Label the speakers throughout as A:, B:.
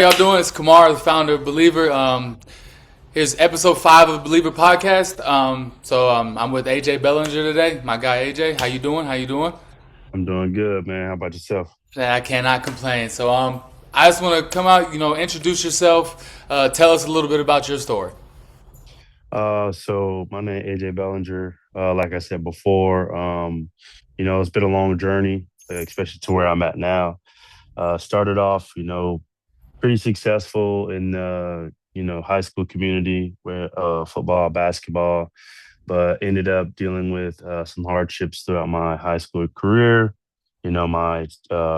A: Y'all doing? It's Kamar, the founder of Believer. Here's episode 5 of Believer podcast. I'm with Ajay Belanger today. My guy Ajay, how you doing? How you doing?
B: I'm doing good, man. How about yourself?
A: I cannot complain. I just want to come out, introduce yourself, tell us a little bit about your story.
B: So my name is AJ Bellinger. Like I said before, it's been a long journey, especially to where I'm at now. Started off, pretty successful in high school community where football, basketball, but ended up dealing with some hardships throughout my high school career. My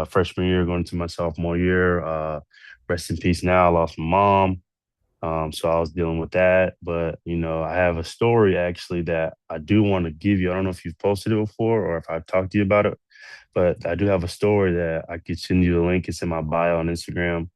B: freshman year going to my sophomore year. Rest in peace now. I lost my mom. So I was dealing with that. But, I have a story actually that I do want to give you. I don't know if you've posted it before or if I've talked to you about it, but I do have a story that I could send you the link. It's in my bio on Instagram.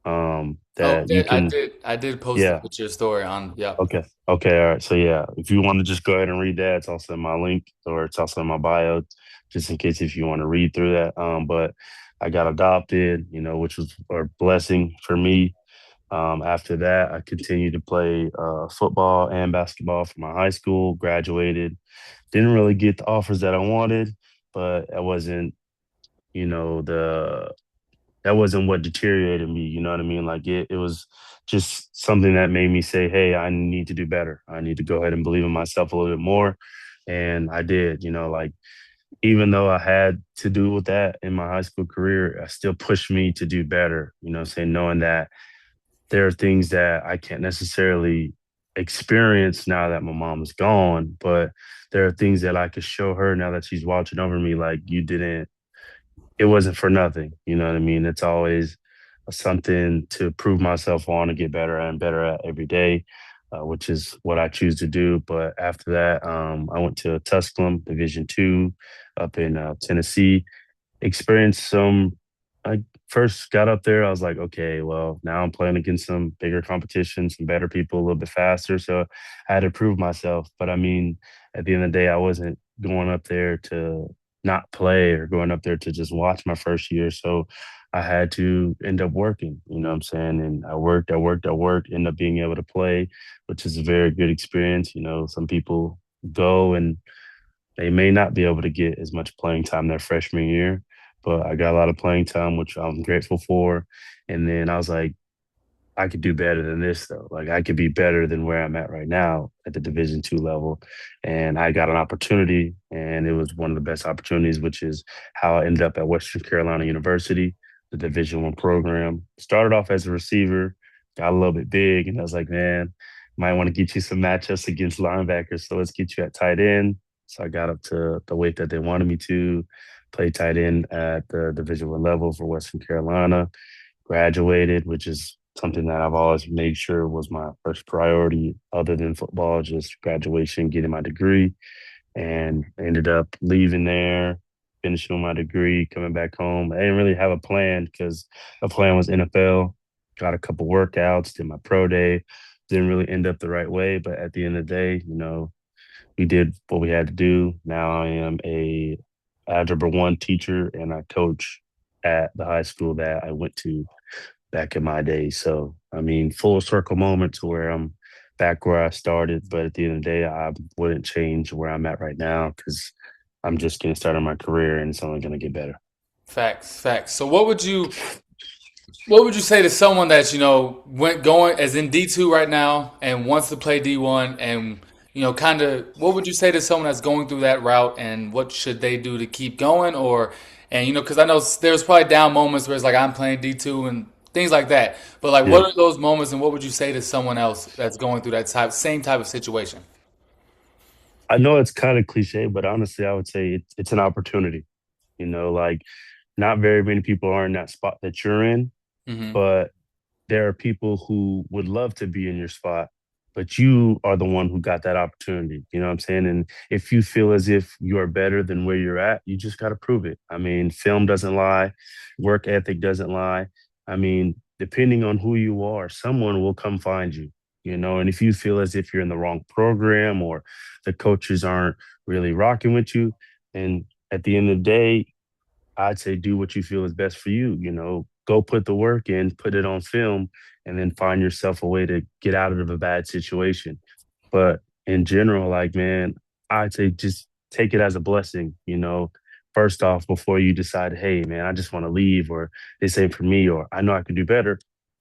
A: Oh,
B: That you
A: I
B: can,
A: did. I did post the
B: yeah.
A: picture story on. Yep.
B: Okay. Okay. All right. So yeah, if you want to just go ahead and read that, it's also in my link or it's also in my bio, just in case if you want to read through that. But I got adopted, which was a blessing for me. After that, I continued to play football and basketball for my high school, graduated. Didn't really get the offers that I wanted, but you know, the that wasn't what deteriorated me. You know what I mean? Like it was just something that made me say, hey, I need to do better. I need to go ahead and believe in myself a little bit more. And I did, like even though I had to do with that in my high school career, I still pushed me to do better, saying knowing that there are things that I can't necessarily experience now that my mom is gone, but there are things that I could show her now that she's watching over me. Like you didn't, it wasn't for nothing. You know what I mean? It's always something to prove myself on and get better and better at every day, which is what I choose to do. But after that, I went to Tusculum Division 2 up in Tennessee, experienced some. I first got up there, I was like, okay, well, now I'm playing against some bigger competition, some better people, a little bit faster. So I had to prove myself. But I mean, at the end of the day, I wasn't going up there to not play or going up there to just watch my first year. So I had to end up working, you know what I'm saying? And I worked, end up being able to play, which is a very good experience. Some people go and they may not be able to get as much playing time their freshman year, but I got a lot of playing time, which I'm grateful for. And then I was like, I could do better than this though. Like I could be better than where I'm at right now at the Division 2 level. And I got an opportunity and it was one of the best opportunities, which is how I ended up at Western Carolina University, the Division 1 program. Started off as a receiver, got a little bit big, and I was like, man, might want to get you some matchups against linebackers. So let's get you at tight end. So I got up to the weight that they wanted me to play tight end at the Division 1 level for Western Carolina, graduated, which is something that I've always made sure was my first priority other than football, just graduation, getting my degree, and ended up leaving there, finishing my degree, coming back home. I didn't really have a plan because the plan was NFL. Got a couple workouts, did my pro day. Didn't really end up the right way, but at the end of the day, we did what we had to do. Now I am a Algebra 1 teacher and I coach at the high school that I went to back in my day. So, I mean, full circle moment to where I'm back where I started. But at the end of the day, I wouldn't change where I'm at right now because I'm just getting started in my career and it's only going to get better.
A: Facts, facts. So what would you say to someone that's went going as in D2 right now and wants to play D1 and kind of what would you say to someone that's going through that route and what should they do to keep going or and because I know there's probably down moments where it's like I'm playing D2 and things like that, but like
B: Yeah.
A: what are those moments and what would you say to someone else that's going through that same type of situation?
B: I know it's kind of cliche, but honestly, I would say it's an opportunity. Like not very many people are in that spot that you're in,
A: Hmm.
B: but there are people who would love to be in your spot, but you are the one who got that opportunity. You know what I'm saying? And if you feel as if you are better than where you're at, you just got to prove it. I mean, film doesn't lie, work ethic doesn't lie. I mean, depending on who you are, someone will come find you. And if you feel as if you're in the wrong program or the coaches aren't really rocking with you, and at the end of the day, I'd say do what you feel is best for you. go put the work in, put it on film, and then find yourself a way to get out of a bad situation. But in general, like, man, I'd say just take it as a blessing, first off, before you decide, hey, man, I just want to leave, or this ain't for me, or I know I could do better,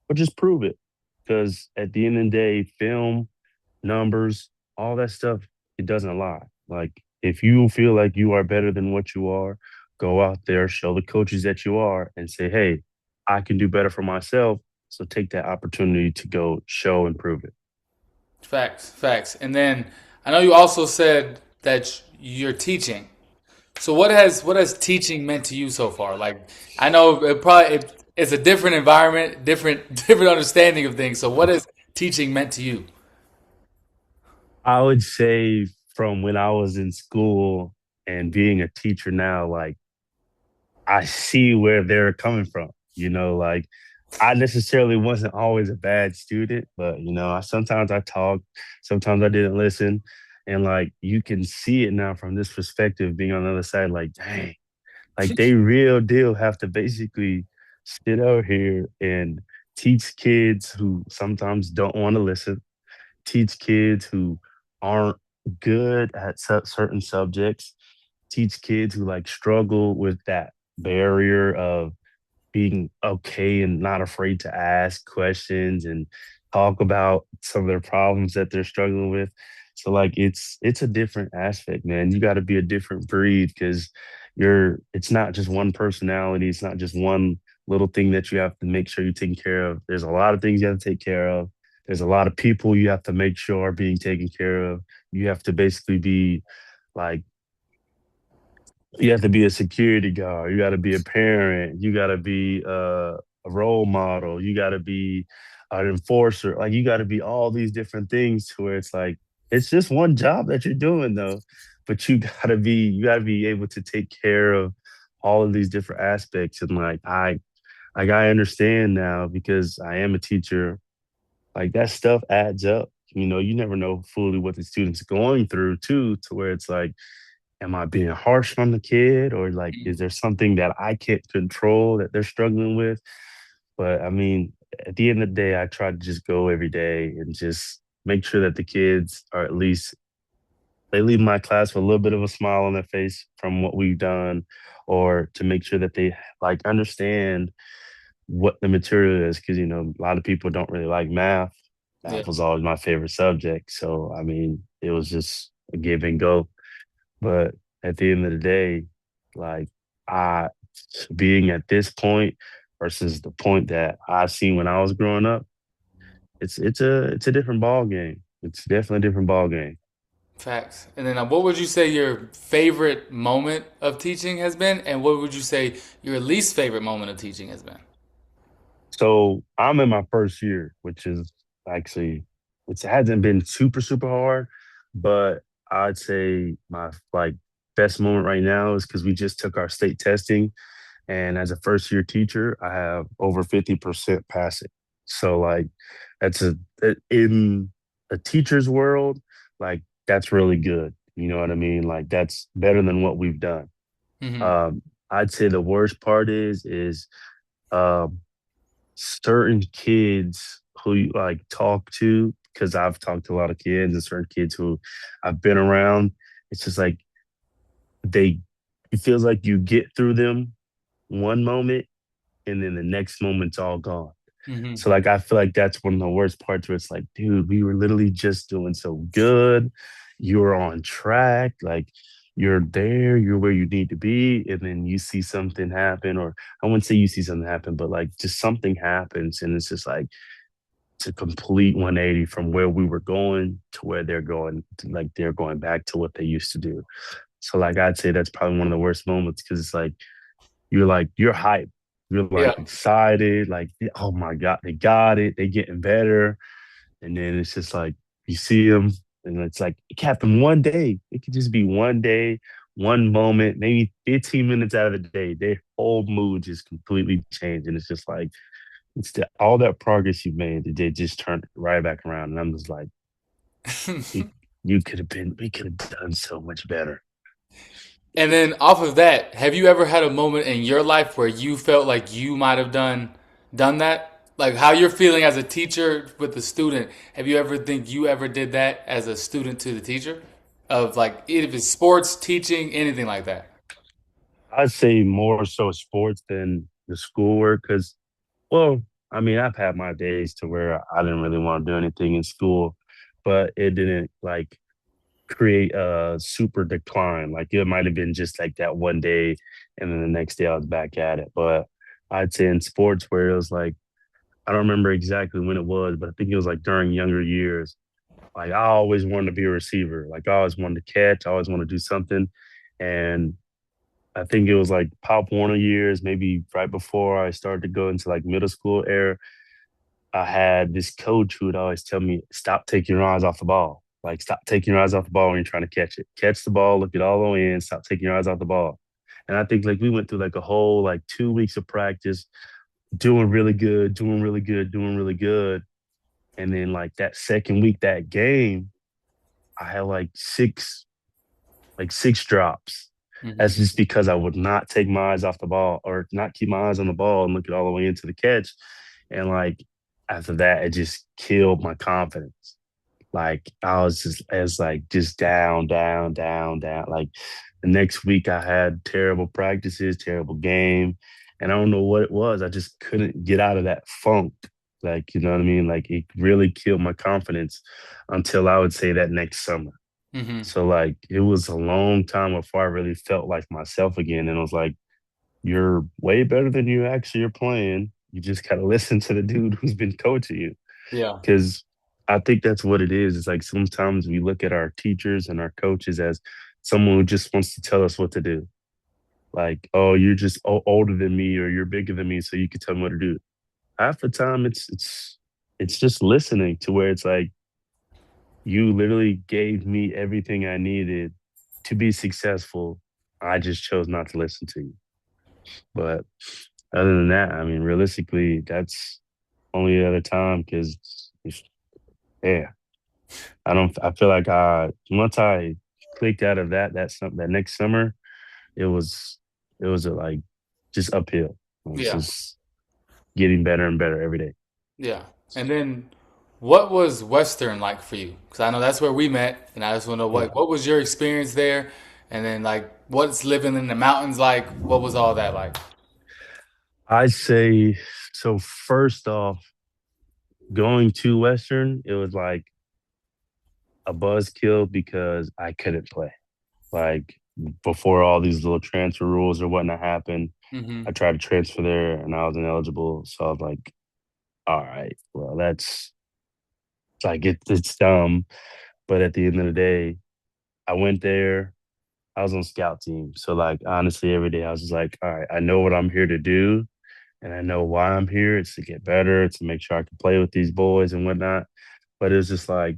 B: but just prove it. Because at the end of the day, film, numbers, all that stuff, it doesn't lie. Like, if you feel like you are better than what you are, go out there, show the coaches that you are, and say, hey, I can do better for myself. So take that opportunity to go show and prove it.
A: Facts, facts. And then I know you also said that you're teaching. So what has teaching meant to you so far? Like I know it's a different environment, different different understanding of things. So what has teaching meant to you?
B: I would say from when I was in school and being a teacher now, like I see where they're coming from. Like I necessarily wasn't always a bad student, but sometimes I talked, sometimes I didn't listen. And like you can see it now from this perspective, being on the other side, like, dang, like they real deal have to basically sit out here and teach kids who sometimes don't want to listen, teach kids who aren't good at certain subjects, teach kids who like struggle with that barrier of being okay and not afraid to ask questions and talk about some of their problems that they're struggling with. So like it's a different aspect, man. You got to be a different breed because it's not just one personality, it's not just one little thing that you have to make sure you're taking care of. There's a lot of things you have to take care of. There's a lot of people you have to make sure are being taken care of. You have to basically be like you have to be a security guard. You got to be a parent. You got to be a role model. You got to be an enforcer. Like you got to be all these different things to where it's like it's just one job that you're doing though, but you got to be able to take care of all of these different aspects. And I understand now because I am a teacher. Like that stuff adds up. You never know fully what the student's going through too, to where it's like am I being harsh on the kid or like is there something that I can't control that they're struggling with? But I mean, at the end of the day, I try to just go every day and just make sure that the kids are at least they leave my class with a little bit of a smile on their face from what we've done, or to make sure that they like understand what the material is. Cause a lot of people don't really like math.
A: Yeah,
B: Math was always my favorite subject. So I mean, it was just a give and go. But at the end of the day, like I being at this point versus the point that I seen when I was growing up, it's a different ball game. It's definitely a different ball game.
A: facts. And then what would you say your favorite moment of teaching has been, and what would you say your least favorite moment of teaching has been?
B: So I'm in my first year, which is actually it hasn't been super super hard, but I'd say my like best moment right now is because we just took our state testing. And as a first year teacher, I have over 50% passing. So like that's in a teacher's world, like that's really good. You know what I mean? Like that's better than what we've done.
A: Hmm.
B: Um, I'd say the worst part is um certain kids who you like talk to, because I've talked to a lot of kids and certain kids who I've been around. It's just like they it feels like you get through them one moment and then the next moment's all gone.
A: Hmm.
B: So like I feel like that's one of the worst parts where it's like, dude, we were literally just doing so good. You're on track, like you're there, you're where you need to be, and then you see something happen, or I wouldn't say you see something happen, but like just something happens, and it's just like it's a complete 180 from where we were going to where they're going, like they're going back to what they used to do. So like I'd say that's probably one of the worst moments because it's like you're hyped. You're
A: Yeah.
B: like excited, like, oh my God, they got it, they getting better. And then it's just like you see them, and it's like it can happen one day. It could just be one day, one moment, maybe 15 minutes out of the day. Their whole mood just completely changed. And it's just like all that progress you made, they just turned right back around. And I'm just like, you, we could have done so much better.
A: And then off of that, have you ever had a moment in your life where you felt like you might have done? done that? Like how you're feeling as a teacher with the student. Have you ever think you ever did that as a student to the teacher? Of like if it's sports, teaching, anything like that.
B: I'd say more so sports than the schoolwork because, well, I mean, I've had my days to where I didn't really want to do anything in school, but it didn't like create a super decline. Like it might have been just like that one day, and then the next day I was back at it. But I'd say in sports where it was like, I don't remember exactly when it was, but I think it was like during younger years. Like I always wanted to be a receiver. Like I always wanted to catch. I always wanted to do something. And I think it was like Pop Warner years, maybe right before I started to go into like middle school era. I had this coach who would always tell me, stop taking your eyes off the ball. Like, stop taking your eyes off the ball when you're trying to catch it. Catch the ball, look it all the way in, stop taking your eyes off the ball. And I think like we went through like a whole like 2 weeks of practice, doing really good, doing really good, doing really good. And then like that second week, that game, I had like six drops.
A: Hmm.
B: That's just because I would not take my eyes off the ball or not keep my eyes on the ball and look it all the way into the catch. And like after that, it just killed my confidence. Like I was just as like just down, down, down, down. Like the next week I had terrible practices, terrible game. And I don't know what it was. I just couldn't get out of that funk. Like, you know what I mean? Like it really killed my confidence until I would say that next summer.
A: Hmm.
B: So like it was a long time before I really felt like myself again. And it was like, you're way better than you actually are playing. You just gotta listen to the dude who's been coaching you.
A: Yeah.
B: Because I think that's what it is. It's like sometimes we look at our teachers and our coaches as someone who just wants to tell us what to do. Like, oh, you're just older than me or you're bigger than me, so you can tell me what to do. Half the time it's just listening to where it's like you literally gave me everything I needed to be successful. I just chose not to listen to you. But other than that, I mean, realistically, that's only the other time because, yeah, I don't. I feel like once I clicked out of that next summer, it was like just uphill. It was
A: Yeah.
B: just getting better and better every day.
A: Yeah. And then what was Western like for you? Because I know that's where we met, and I just want to know
B: Yeah,
A: what was your experience there, and then like what's living in the mountains like? What was all that like?
B: I say so. First off, going to Western, it was like a buzzkill because I couldn't play. Like before all these little transfer rules or whatnot happened,
A: Hmm.
B: I tried to transfer there and I was ineligible. So I was like, all right, well, that's like it's dumb. But at the end of the day, I went there. I was on scout team. So like honestly, every day I was just like, all right, I know what I'm here to do and I know why I'm here. It's to get better, to make sure I can play with these boys and whatnot. But it was just like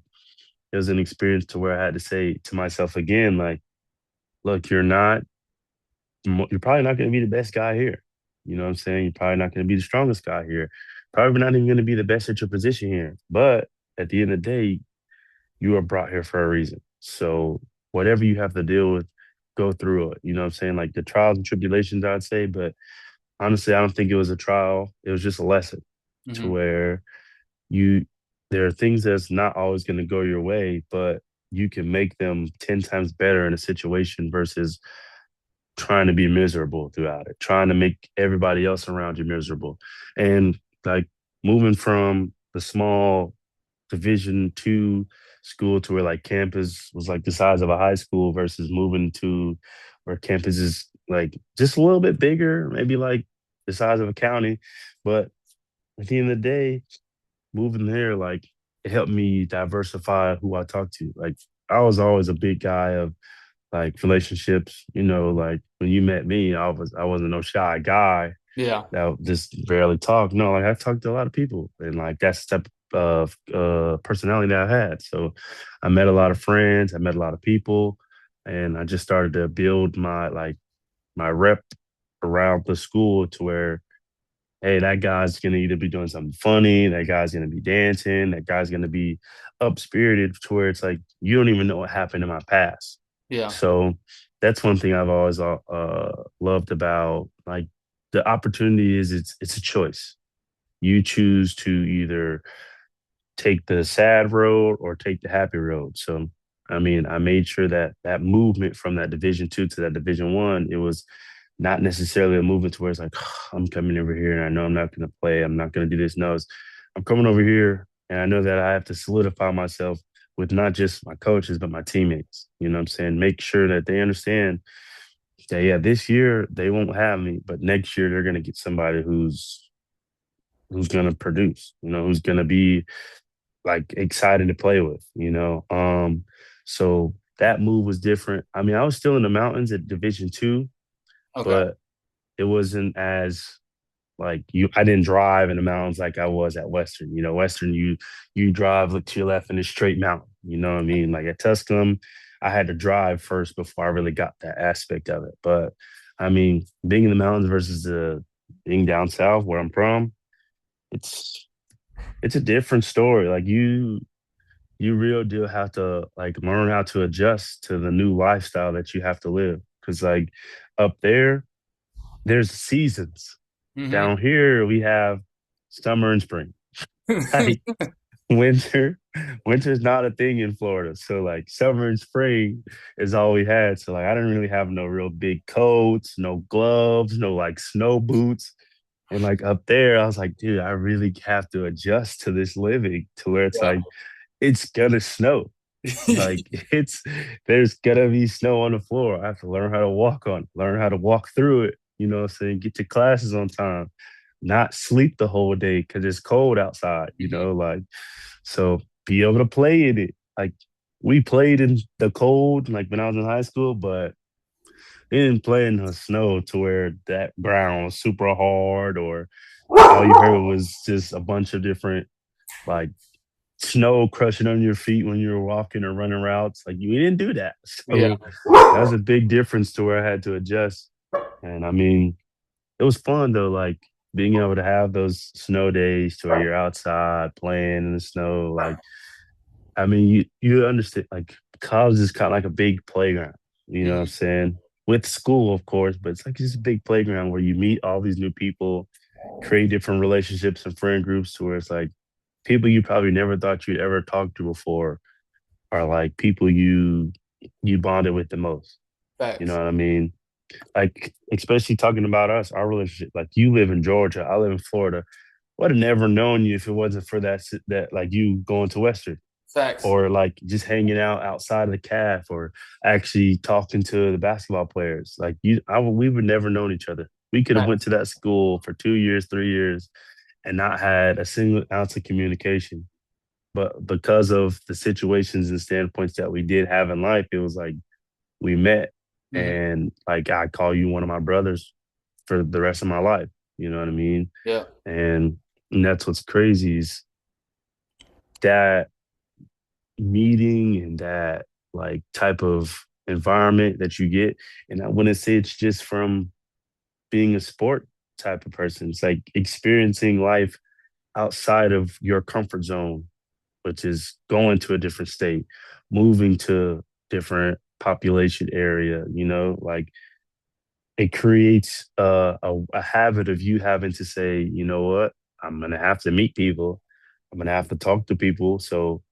B: it was an experience to where I had to say to myself again, like, look, you're probably not going to be the best guy here. You know what I'm saying? You're probably not going to be the strongest guy here. Probably not even going to be the best at your position here. But at the end of the day, you are brought here for a reason. So whatever you have to deal with, go through it. You know what I'm saying? Like the trials and tribulations, I'd say. But honestly, I don't think it was a trial. It was just a lesson to
A: Hmm.
B: where you there are things that's not always going to go your way, but you can make them 10 times better in a situation versus trying to be miserable throughout it, trying to make everybody else around you miserable. And like moving from the small Division 2 school to where like campus was like the size of a high school versus moving to where campus is like just a little bit bigger, maybe like the size of a county. But at the end of the day, moving there, like it helped me diversify who I talk to. Like I was always a big guy of like relationships, like when you met me, I wasn't no shy guy
A: Yeah.
B: that just barely talk. No, like I talked to a lot of people and like that's the type of personality that I had. So I met a lot of friends, I met a lot of people, and I just started to build my rep around the school to where hey, that guy's gonna either be doing something funny, that guy's gonna be dancing, that guy's gonna be up spirited to where it's like you don't even know what happened in my past.
A: Yeah.
B: So that's one thing I've always loved about like the opportunity is it's a choice. You choose to either take the sad road or take the happy road. So, I mean, I made sure that that movement from that Division 2 to that Division 1, it was not necessarily a movement to where it's like, I'm coming over here and I know I'm not going to play. I'm not going to do this. No, I'm coming over here and I know that I have to solidify myself with not just my coaches, but my teammates. You know what I'm saying? Make sure that they understand that, yeah, this year they won't have me, but next year they're going to get somebody who's going to produce, who's going to be like excited to play with. So that move was different. I mean, I was still in the mountains at Division 2,
A: Okay.
B: but it wasn't as like I didn't drive in the mountains like I was at Western. Western you drive, look to your left and it's straight mountain. You know what I mean? Like at Tusculum, I had to drive first before I really got that aspect of it. But I mean, being in the mountains versus the being down south where I'm from, it's it's a different story. Like you real deal have to like learn how to adjust to the new lifestyle that you have to live. Cause like up there's seasons.
A: Hmm.
B: Down here we have summer and spring. Like winter, winter's not a thing in Florida. So like summer and spring is all we had. So like I didn't really have no real big coats, no gloves, no like snow boots. And like up there, I was like, dude, I really have to adjust to this living to where it's
A: Yeah.
B: like it's gonna snow. Like it's there's gonna be snow on the floor. I have to learn how to walk on, learn how to walk through it, what I'm saying, get to classes on time, not sleep the whole day because it's cold outside,
A: Hmm.
B: like so be able to play in it. Like we played in the cold, like when I was in high school, but we didn't play in the snow to where that ground was super hard or all you heard was just a bunch of different like snow crushing on your feet when you were walking or running routes. Like you didn't do that.
A: Yeah.
B: So that was a big difference to where I had to adjust. And I mean, it was fun though, like being able to have those snow days to where you're outside playing in the snow. Like, I mean, you understand like college is kind of like a big playground, you know what I'm
A: Hmm.
B: saying? With school, of course, but it's like just a big playground where you meet all these new people, create different relationships and friend groups to where it's like people you probably never thought you'd ever talk to before are like people you bonded with the most. You know
A: Facts.
B: what I mean? Like especially talking about us, our relationship. Like you live in Georgia, I live in Florida. Would have never known you if it wasn't for that like you going to Western
A: Facts.
B: or like just hanging out outside of the calf or actually talking to the basketball players. Like we would never known each other. We could have went
A: Facts.
B: to that school for 2 years, 3 years, and not had a single ounce of communication. But because of the situations and standpoints that we did have in life, it was like we met
A: Hmm.
B: and like I call you one of my brothers for the rest of my life. You know what I mean?
A: Yeah.
B: And, and that's what's crazy is that meeting and that like type of environment that you get. And I wouldn't say it's just from being a sport type of person. It's like experiencing life outside of your comfort zone, which is going to a different state, moving to different population area, like it creates a habit of you having to say, you know what, I'm gonna have to meet people, I'm gonna have to talk to people. So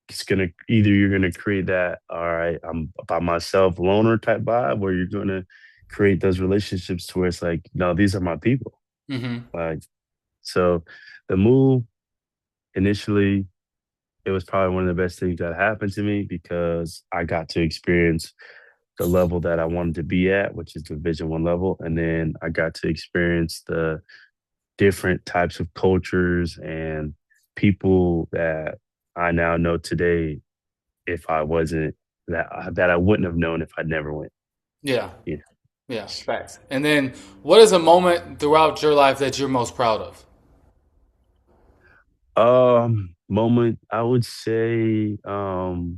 B: it's gonna either you're gonna create that, all right, I'm by myself, loner type vibe, where you're gonna create those relationships to where it's like, no, these are my people.
A: Hmm.
B: Like so the move initially it was probably one of the best things that happened to me because I got to experience the level that I wanted to be at, which is the Division 1 level. And then I got to experience the different types of cultures and people that I now know today if I wasn't that I wouldn't have known if I never went.
A: Yeah.
B: Yeah.
A: Yeah. Facts. And then, what is a moment throughout your life that you're most proud of?
B: Moment I would say so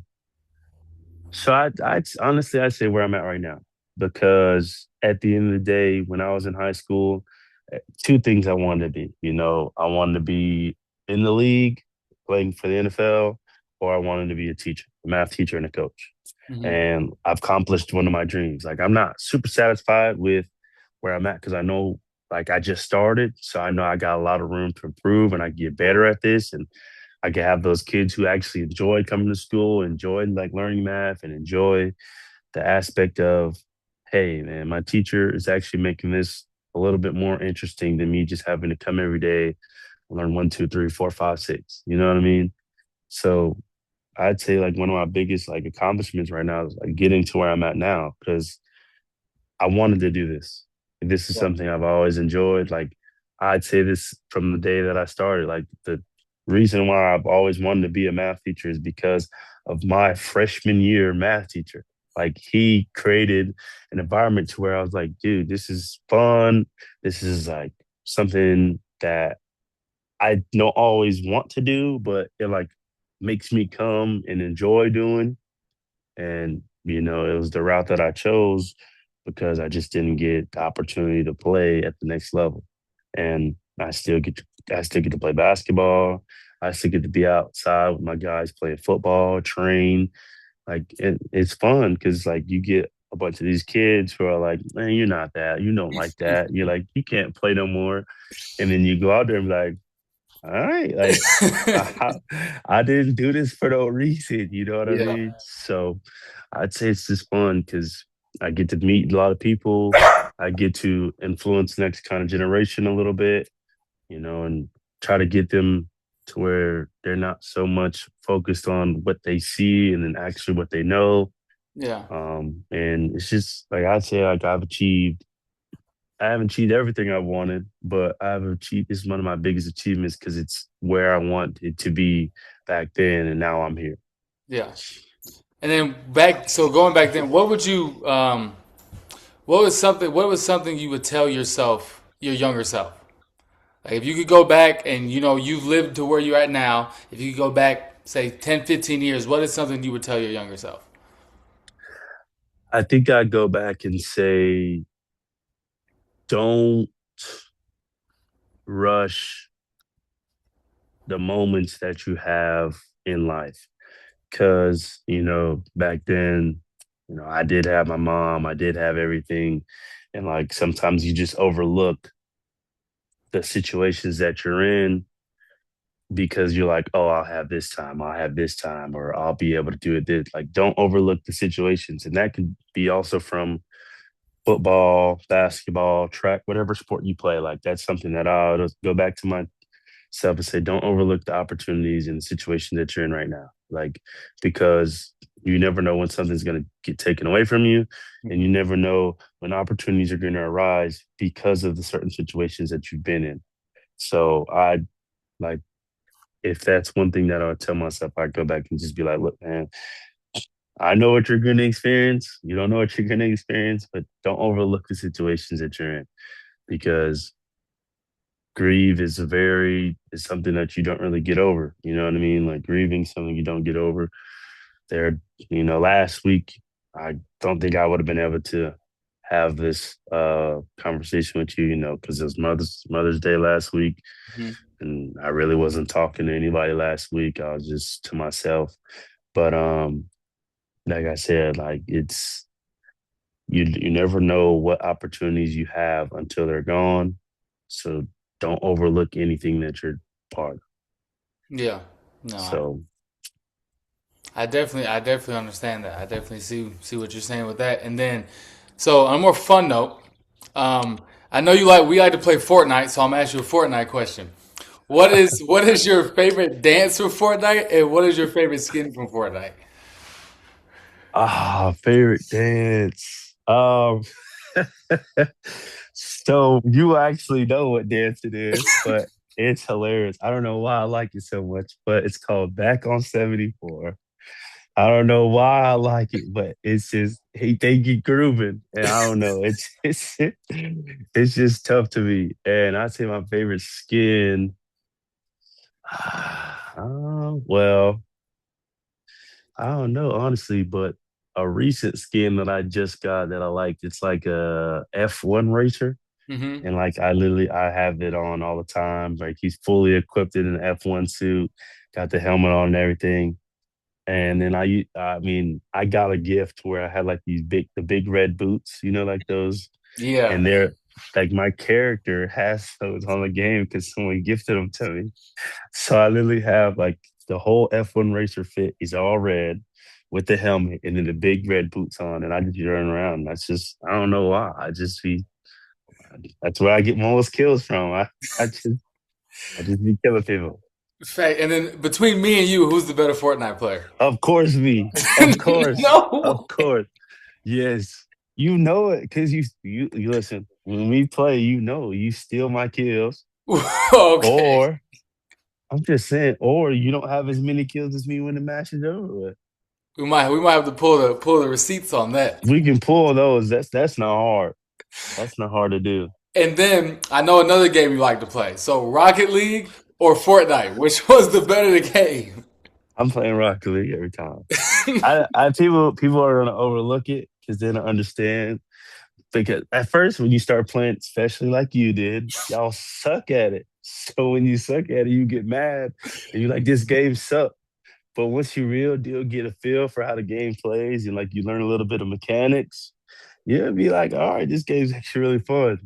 B: I honestly I'd say where I'm at right now because at the end of the day, when I was in high school, two things I wanted to be. I wanted to be in the league playing for the NFL, or I wanted to be a teacher, a math teacher, and a coach.
A: Hmm.
B: And I've accomplished one of my dreams. Like I'm not super satisfied with where I'm at because I know. like I just started, so I know I got a lot of room to improve and I get better at this. And I can have those kids who actually enjoy coming to school, enjoy like learning math and enjoy the aspect of, hey, man, my teacher is actually making this a little bit more interesting than me just having to come every day and learn one, two, three, four, five, six. You know what I mean? So I'd say like one of my biggest like accomplishments right now is like getting to where I'm at now because I wanted to do this. This is
A: Yeah.
B: something I've always enjoyed. Like I'd say this from the day that I started. Like the reason why I've always wanted to be a math teacher is because of my freshman year math teacher. Like he created an environment to where I was like, dude, this is fun. This is like something that I don't always want to do, but it like makes me come and enjoy doing. And, it was the route that I chose because I just didn't get the opportunity to play at the next level. And I still get to play basketball. I still get to be outside with my guys playing football, train. Like it's fun because like you get a bunch of these kids who are like, man, you're not that. You don't like that. You're like, you can't play no more. And then you go out there and be like, all right, like I, I didn't do this for no reason, you know what I
A: Yeah.
B: mean? So I'd say it's just fun because I get to meet a lot of people. I get to influence the next kind of generation a little bit, and try to get them to where they're not so much focused on what they see and then actually what they know.
A: Yeah.
B: And it's just like I'd say, like I haven't achieved everything I wanted, but I've achieved. It's one of my biggest achievements because it's where I want it to be back then, and now I'm here.
A: Yeah. And then back, so going back then, what was something you would tell yourself, your younger self? Like if you could go back and you've lived to where you're at now, if you could go back, say 10, 15 years, what is something you would tell your younger self?
B: I think I'd go back and say, don't rush the moments that you have in life. Because, back then, I did have my mom, I did have everything. And like sometimes you just overlook the situations that you're in because you're like, oh, I'll have this time, or I'll be able to do it. This. Like, don't overlook the situations. And that can be also from football, basketball, track, whatever sport you play. Like, that's something that I'll just go back to myself and say, don't overlook the opportunities and the situation that you're in right now. Like, because you never know when something's going to get taken away from you. And you never know when opportunities are going to arise because of the certain situations that you've been in. So I like if that's one thing that I would tell myself, I'd go back and just be like, look, man, I know what you're going to experience. You don't know what you're going to experience, but don't overlook the situations that you're in because grieve is something that you don't really get over. You know what I mean? Like grieving something you don't get over. There, last week, I don't think I would have been able to have this conversation with you, because it was Mother's Day last week.
A: Mhm.
B: And I really wasn't talking to anybody last week. I was just to myself. But like I said, like you never know what opportunities you have until they're gone. So don't overlook anything that you're part of.
A: Yeah. No,
B: So
A: I definitely understand that. I definitely see what you're saying with that. And then, so on a more fun note, I know we like to play Fortnite, so I'm gonna ask you a Fortnite question. What is your favorite dance from Fortnite, and what is your favorite skin from Fortnite?
B: favorite dance. So you actually know what dance it is, but it's hilarious. I don't know why I like it so much, but it's called Back on 74. I don't know why I like it, but it's just they get grooving, and I don't know. It's just tough to me. And I say my favorite skin. Well, I don't know honestly, but a recent skin that I just got that I liked. It's like a F1 racer,
A: Mm-hmm.
B: and like I have it on all the time. Like he's fully equipped in an F1 suit, got the helmet on and everything. And then I mean, I got a gift where I had like the big red boots, like those,
A: Yeah.
B: and they're like my character has those on the game because someone gifted them to me. So I literally have like the whole F1 racer fit is all red with the helmet and then the big red boots on, and I just run around. That's just I don't know why. That's where I get most kills from. I just I just be killing people.
A: Fact. And then between me and you, who's the better Fortnite player?
B: Of course, me. Of course. Of
A: No.
B: course. Yes. You know it because you listen. When we play, you know you steal my kills,
A: Okay.
B: or I'm just saying, or you don't have as many kills as me when the match is over with.
A: We might have to pull the receipts on that.
B: We can pull those. That's not hard. That's not hard to do.
A: And then I know another game you like to play. So Rocket League or Fortnite, which was the better game?
B: I'm playing Rocket League every time. I people are gonna overlook it because they don't understand. Because at first, when you start playing, especially like you did, y'all suck at it. So when you suck at it, you get mad and you're like, "This game sucks." But once you real deal get a feel for how the game plays and like you learn a little bit of mechanics, you'll be like, "All right, this game's actually really fun."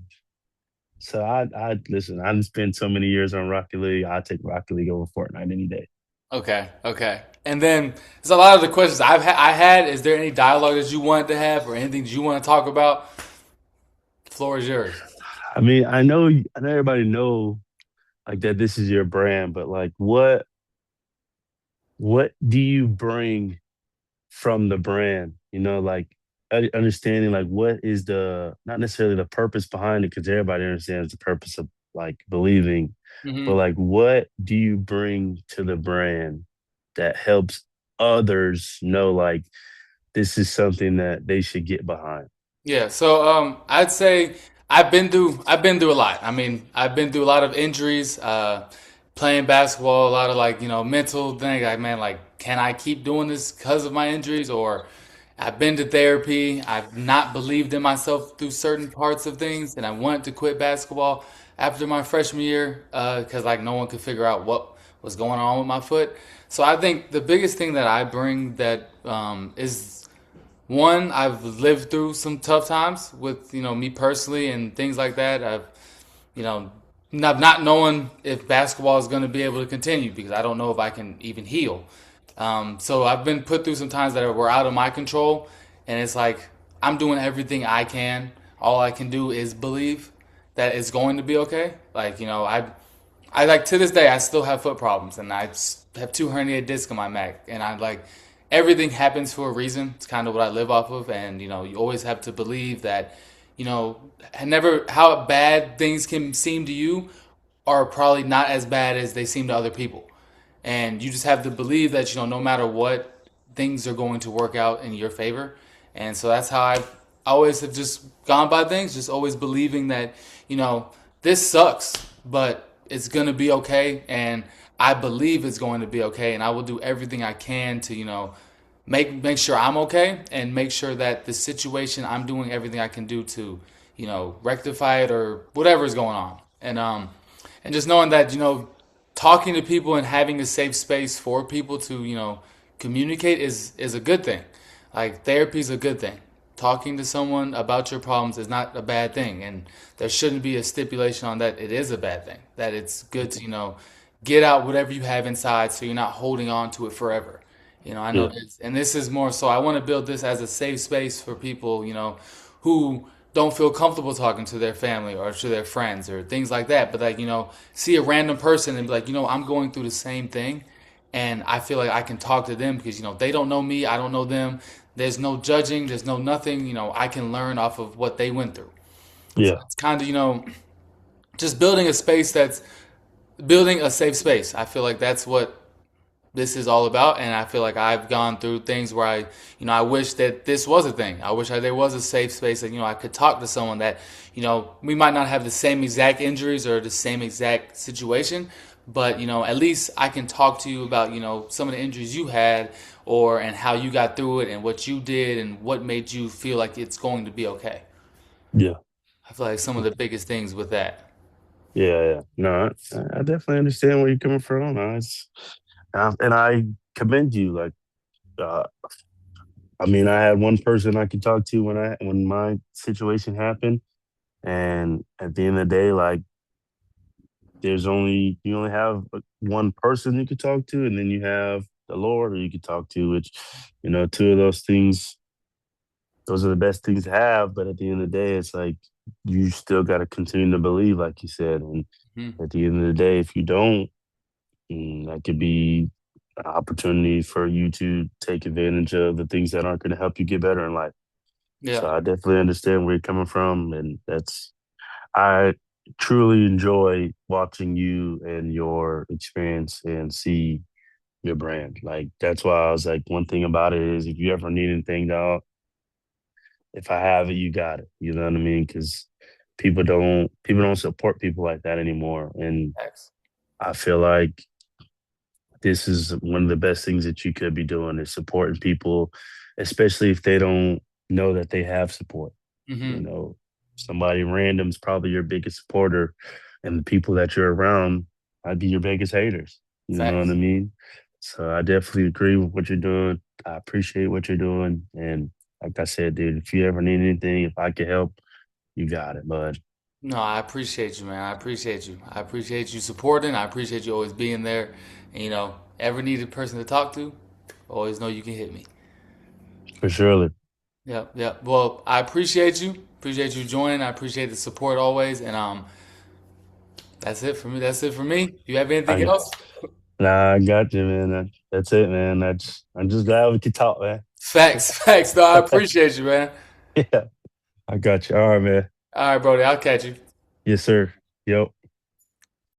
B: So I listen. I done spent so many years on Rocket League. I take Rocket League over Fortnite any day.
A: Okay, okay. And then there's a lot of the questions I had. Is there any dialogue that you wanted to have or anything that you want to talk about? The floor is yours.
B: I mean, I know everybody know like that this is your brand, but like what do you bring from the brand? You know, like understanding like what is the not necessarily the purpose behind it because everybody understands the purpose of like believing, but
A: Hmm.
B: like what do you bring to the brand that helps others know like this is something that they should get behind?
A: Yeah, so I'd say I've been through a lot. I mean, I've been through a lot of injuries, playing basketball, a lot of like mental thing. Like man, like can I keep doing this because of my injuries? Or I've been to therapy. I've not believed in myself through certain parts of things, and I wanted to quit basketball after my freshman year because like no one could figure out what was going on with my foot. So I think the biggest thing that I bring that is one, I've lived through some tough times with me personally and things like that. I've you know not knowing if basketball is going to be able to continue because I don't know if I can even heal. So I've been put through some times that were out of my control, and it's like I'm doing everything I can. All I can do is believe that it's going to be okay. Like I like to this day I still have foot problems and have two herniated discs in my neck and I like everything happens for a reason. It's kind of what I live off of and you always have to believe that you know never how bad things can seem to you are probably not as bad as they seem to other people. And you just have to believe that no matter what, things are going to work out in your favor. And so that's how I always have just gone by things, just always believing that you know this sucks, but it's gonna be okay, and I believe it's going to be okay, and I will do everything I can to make sure I'm okay and make sure that the situation I'm doing everything I can do to rectify it or whatever is going on. And just knowing that talking to people and having a safe space for people to communicate is a good thing. Like therapy is a good thing. Talking to someone about your problems is not a bad thing, and there shouldn't be a stipulation on that it is a bad thing. That it's good to get out whatever you have inside, so you're not holding on to it forever. I know
B: Yeah,
A: this, and this is more so. I want to build this as a safe space for people, who don't feel comfortable talking to their family or to their friends or things like that. But like, see a random person and be like, I'm going through the same thing, and I feel like I can talk to them because they don't know me, I don't know them. There's no judging, there's no nothing. I can learn off of what they went through. So
B: yeah,
A: it's kind of just building a space that's building a safe space. I feel like that's what this is all about, and I feel like I've gone through things where I wish that this was a thing. I wish there was a safe space that I could talk to someone that we might not have the same exact injuries or the same exact situation, but at least I can talk to you about some of the injuries you had and how you got through it and what you did and what made you feel like it's going to be okay.
B: yeah,
A: I feel like some of the biggest things with that.
B: yeah. No, I definitely understand where you're coming from. And I commend you. Like, uh, I mean, I had one person I could talk to when my situation happened, And at the end of the day, like you only have one person you could talk to, and then you have the Lord who you could talk to, which, two of those things, those are the best things to have. But at the end of the day, it's like you still got to continue to believe, like you said. And
A: Mhm.
B: at the end of the day, if you don't, that could be an opportunity for you to take advantage of the things that aren't going to help you get better in life. So
A: Yeah.
B: I definitely understand where you're coming from, and I truly enjoy watching you and your experience and see your brand. Like that's why I was like, one thing about it is if you ever need anything, dog, if I have it, you got it. You know what I mean? Because people don't support people like that anymore, and
A: Thanks.
B: I feel like this is one of the best things that you could be doing is supporting people, especially if they don't know that they have support. You
A: Hmm.
B: know, somebody random is probably your biggest supporter, and the people that you're around might be your biggest haters. You know what I
A: Thanks.
B: mean? So I definitely agree with what you're doing. I appreciate what you're doing. And like I said, dude, if you ever need anything, if I can help, you got it, bud.
A: No, I appreciate you, man. I appreciate you. I appreciate you supporting. I appreciate you always being there. And, every needed person to talk to, always know you can hit me.
B: For surely.
A: Yep, yep. Well, I appreciate you. Appreciate you joining. I appreciate the support always. And that's it for me. That's it for me. You have anything
B: I
A: else?
B: Nah, I got you, man. That's it, man. I'm just glad we could talk, man.
A: Facts, facts. No, I appreciate you, man.
B: Yeah, I got you. All right, man.
A: All right, Brody. I'll catch you.
B: Yes, sir. Yo.